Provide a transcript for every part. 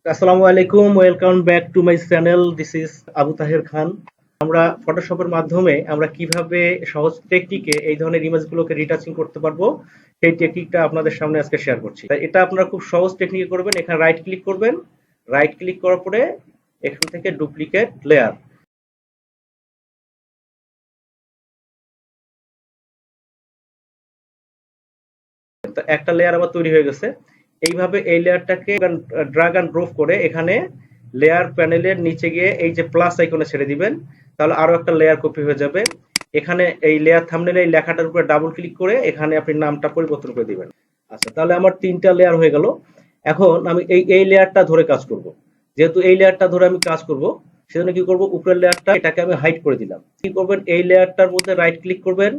আসসালামু আলাইকুম, welcome back to my channel. This is Abu Taher Khan. আমরা ফটোশপের মাধ্যমে আমরা কিভাবে সহজ টেকনিকে এই ধরনের ইমেজগুলোকে রিটাচিং করতে পারবো সেই টেকনিকটা আপনাদের সামনে আজকে শেয়ার করছি। তাই এটা আপনারা খুব সহজ টেকনিকে করবেন। এখানে রাইট ক্লিক করবেন, রাইট ক্লিক করার পরে এখান থেকে ডুপ্লিকেট লেয়ার, একটা লেয়ার আবার তৈরি হয়ে গেছে। এইভাবে এই লেয়ারটাকে ড্রাগ অ্যান্ড ড্রপ করে এখানে লেয়ার প্যানেলের নিচে গিয়ে এই যে প্লাস আইকনে ছেড়ে দিবেন, তাহলে আরো একটা লেয়ার কপি হয়ে যাবে। এখানে এই লেয়ার থাম্বনেল এই লেখাটার উপরে ডাবল ক্লিক করে এখানে আপনি নামটা পরিবর্তন করে দিবেন। আচ্ছা, তাহলে আমার তিনটা লেয়ার হয়ে গেল। এখন আমি এই লেয়ারটা ধরে কাজ করব। যেহেতু এই লেয়ারটা ধরে আমি কাজ করব, সেজন্য কি করব, উপরের লেয়ারটা এটাকে আমি হাইড করে দিলাম। কি করবেন, এই লেয়ারটার মধ্যে রাইট ক্লিক করবেন,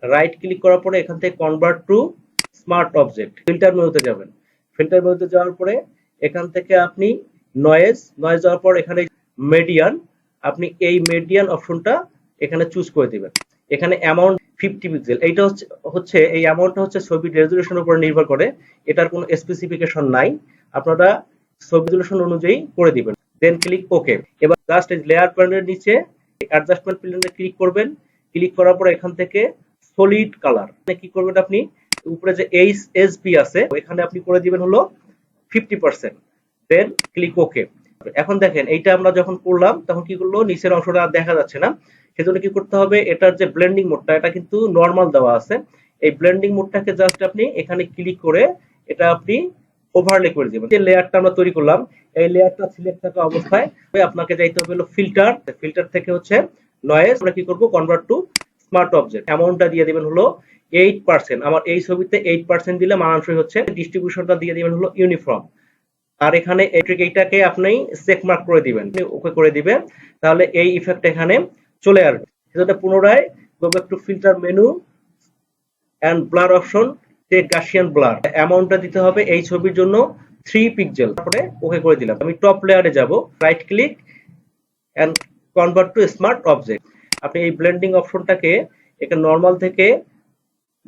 রাইট ক্লিক করার পরে এখান থেকে convert to smart object filter মেনুতে যাবেন। ফিল্টার মেনুতে যাওয়ার পরে এখান থেকে আপনি নয়েজ নয়েজ যাওয়ার পর এখানে মেডিয়ান, আপনি এই মেডিয়ান অপশনটা এখানে চুজ করে দিবেন। এখানে অ্যামাউন্ট 50 পিক্সেল, এইটা হচ্ছে এই অ্যামাউন্টটা হচ্ছে ছবির রেজুলেশনের উপর নির্ভর করে। এটার কোনো স্পেসিফিকেশন নাই, আপনারা ছবি রেজুলেশন অনুযায়ী করে দিবেন। দেন ক্লিক ওকে। এবার জাস্ট লেয়ার প্যানেলের নিচে অ্যাডজাস্টমেন্ট প্যানেলে ক্লিক করবেন। ক্লিক করার পর এখান থেকে সলিড কালার কি করবেন, আপনি উপরে যে এইচএসপি আছে এখানে আপনি করে দিবেন হলো 50%। দেন ক্লিক ওকে। এখন দেখেন এইটা আমরা যখন করলাম তখন কি করলো, নিচের অংশটা আর দেখা যাচ্ছে না। সেজন্য কি করতে হবে, এটার যে ব্লেন্ডিং মোডটা এটা কিন্তু নরমাল দেওয়া আছে। এই ব্লেন্ডিং মোডটাকে জাস্ট আপনি এখানে ক্লিক করে এটা আপনি ওভারলে করে দিবেন। যে লেয়ারটা আমরা তৈরি করলাম এই লেয়ারটা সিলেক্ট থাকা অবস্থায় আপনাকে যাইতে হবে হলো ফিল্টার। ফিল্টার থেকে হচ্ছে নয়েজ, আমরা কি করব, কনভার্ট টু স্মার্ট অবজেক্ট। অ্যামাউন্টটা দিয়ে দিবেন হলো 8%। আমার এই ছবিতে 8% দিলে মানানসই হচ্ছে। ডিস্ট্রিবিউশনটা দিয়ে দিবেন হলো ইউনিফর্ম। আর এখানে এইটাকে আপনি চেক মার্ক করে দিবেন, ওকে করে দিবেন, তাহলে এই ইফেক্ট এখানে চলে আসবে। সেটা পুনরায় go back to filter menu and blur option, take Gaussian blur. অ্যামাউন্টটা দিতে হবে এই ছবির জন্য 3 পিক্সেল। তারপরে ওকে করে দিলাম। আমি টপ লেয়ারে যাব, right click and convert to smart object. আপনি এই ব্লেন্ডিং অপশনটাকে এখানে নরমাল থেকে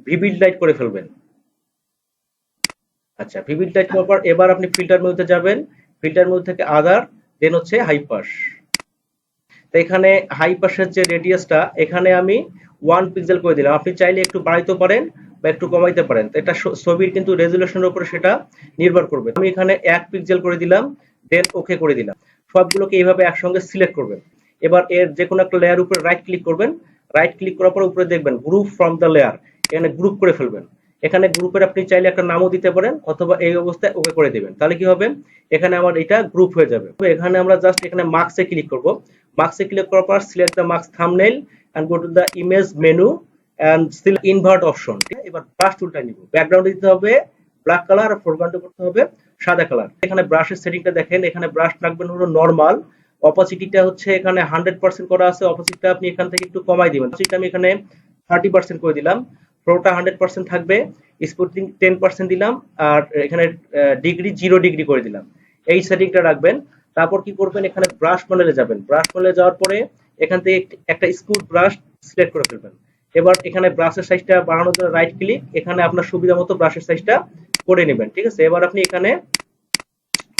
ভিভিড লাইট করে ফেলবেন। আচ্ছা, ভিভিড লাইট করার পর এবার আপনি ফিল্টার মেনুতে যাবেন। ফিল্টার মেনু থেকে আদার, দেন হচ্ছে হাই পাস। তো এখানে হাই পাসের যে রেডিয়াসটা এখানে আমি 1 পিক্সেল করে দিলাম। আপনি চাইলে একটু বাড়াইতে পারেন বা একটু কমাইতে পারেন। তো এটা ছবির কিন্তু রেজুলেশনের উপরে সেটা নির্ভর করবে। আমি এখানে 1 পিক্সেল করে দিলাম, দেন ওকে করে দিলাম। সবগুলোকে এইভাবে একসঙ্গে সিলেক্ট করবেন। এবার এর যে কোনো একটা লেয়ার উপরে রাইট ক্লিক করবেন। রাইট ক্লিক করার পর উপরে দেখবেন গ্রুপ ফ্রম দ্য লেয়ার, এখানে গ্রুপ করে ফেলবেন। এখানে গ্রুপের আপনি চাইলে একটা নামও দিতে পারেন অথবা এই অবস্থায় ওকে করে দিবেন। তাহলে কি হবে, এখানে আমার এটা গ্রুপ হয়ে যাবে। এখানে আমরা জাস্ট এখানে মার্কসে ক্লিক করব। মার্কসে ক্লিক করার পর select the marks thumbnail and go to the image menu and select invert option. এবার ব্রাশ টুলটা নিব। ব্যাকগ্রাউন্ড দিতে হবে ব্ল্যাক কালার আর ফোরগ্রাউন্ডে করতে হবে সাদা কালার। এখানে ব্রাশের সেটিংটা দেখেন, এখানে ব্রাশ রাখবেন হলো নরমাল। অপাসিটিটা হচ্ছে এখানে 100% করা আছে, অপাসিটিটা আপনি এখান থেকে একটু কমাই দিবেন। অপাসিটিটা আমি এখানে 30% করে দিলাম। ফ্লোটা 100% থাকবে, স্পুটলিং 10% দিলাম, আর এখানে ডিগ্রি 0 ডিগ্রি করে দিলাম। এই সেটিংটা রাখবেন। তারপর কি করবেন, এখানে ব্রাশ প্যানেলে যাবেন। ব্রাশ প্যানেলে যাওয়ার পরে এখান থেকে একটা স্মুথ ব্রাশ সিলেক্ট করে ফেলবেন। এবার এখানে ব্রাশের সাইজটা বাড়ানোর জন্য রাইট ক্লিক, এখানে আপনার সুবিধা মতো ব্রাশের সাইজটা করে নেবেন। ঠিক আছে, এবার আপনি এখানে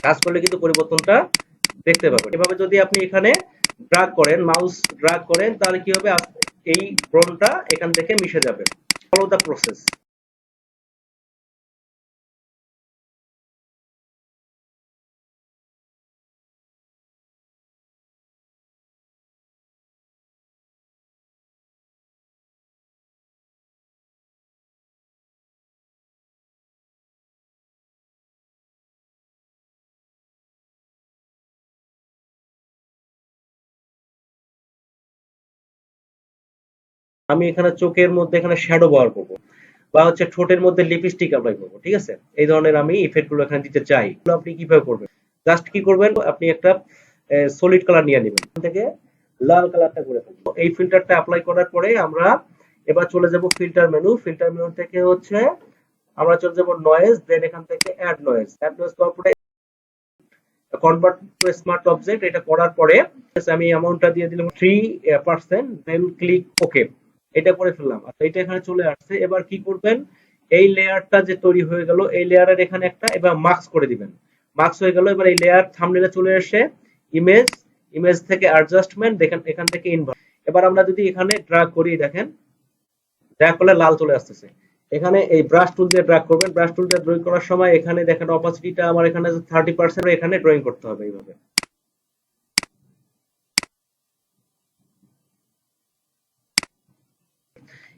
কাজ করলে কিন্তু পরিবর্তনটা দেখতে পাবেন। এভাবে যদি আপনি এখানে ড্রাগ করেন, মাউস ড্রাগ করেন, তাহলে কি হবে, এই ব্রনটা এখান থেকে মিশে যাবে। Follow the process. আমি এখানে চোখের মধ্যে এখানে শ্যাডো ব্যবহার করব, বা হচ্ছে ঠোঁটের মধ্যে লিপস্টিক অ্যাপ্লাই করব। ঠিক আছে, এই ধরনের আমি ইফেক্ট গুলো এখানে দিতে চাই। আপনি কিভাবে করবেন, জাস্ট কি করবেন, আপনি একটা সলিড কালার নিয়ে নেবেন, এখান থেকে লাল কালারটা করে ফেলবো। এই ফিল্টারটা অ্যাপ্লাই করার পরে আমরা এবার চলে যাব ফিল্টার মেনু। ফিল্টার মেনু থেকে হচ্ছে আমরা চলে যাব নয়েজ, দেন এখান থেকে অ্যাড নয়েজ। অ্যাড নয়েজ করার পরে কনভার্ট টু স্মার্ট অবজেক্ট, এটা করার পরে আমি অ্যামাউন্টটা দিয়ে দিলাম 3%, দেন ক্লিক ওকে। এটা করে ফেললাম। আচ্ছা, এটা এখানে চলে আসছে। এবার কি করবেন, এই লেয়ারটা যে তৈরি হয়ে গেল এই লেয়ারের এখানে একটা এবার মার্কস করে দিবেন। মার্কস হয়ে গেল। এবার এই লেয়ার থাম্বনেলে চলে এসে ইমেজ, ইমেজ থেকে অ্যাডজাস্টমেন্ট, দেখেন এখান থেকে ইনভার্ট। এবার আমরা যদি এখানে ড্র্যাগ করি, দেখেন ড্র্যাগ করলে লাল চলে আসতেছে। এখানে এই ব্রাশ টুল দিয়ে ড্র্যাগ করবেন। ব্রাশ টুল দিয়ে ড্রয়িং করার সময় এখানে দেখেন অপাসিটিটা আমার এখানে 30%, এখানে ড্রয়িং করতে হবে এইভাবে।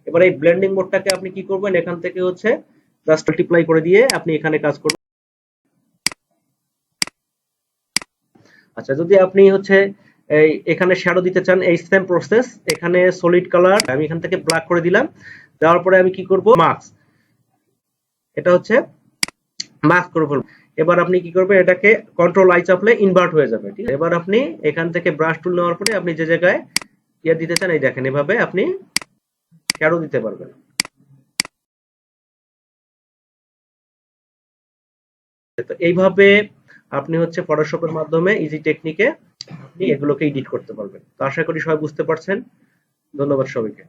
এবার এই ব্লেন্ডিং মোডটাকে আপনি কি করবেন, এখান থেকে হচ্ছে জাস্ট মাল্টিপ্লাই করে দিয়ে আপনি এখানে কাজ করবেন। আচ্ছা, যদি আপনি হচ্ছে এই এখানে শ্যাডো দিতে চান, এই সেম প্রসেস। এখানে সলিড কালার আমি এখান থেকে ব্ল্যাক করে দিলাম। দেওয়ার পরে আমি কি করব, মাস্ক, এটা হচ্ছে মাস্ক করে ফেলবো। এবার আপনি কি করবেন, এটাকে কন্ট্রোল আই চাপলে ইনভার্ট হয়ে যাবে, ঠিক আছে। এবার আপনি এখান থেকে ব্রাশ টুল নেওয়ার পরে আপনি যে জায়গায় ইয়ে দিতে চান, এই দেখেন এভাবে আপনি শ্যাডো দিতে পারবেন। তো এইভাবে আপনি হচ্ছে ফটোশপের মাধ্যমে ইজি টেকনিকে আপনি এগুলোকে এডিট করতে পারবেন। তো আশা করি সবাই বুঝতে পারছেন। ধন্যবাদ সবাইকে।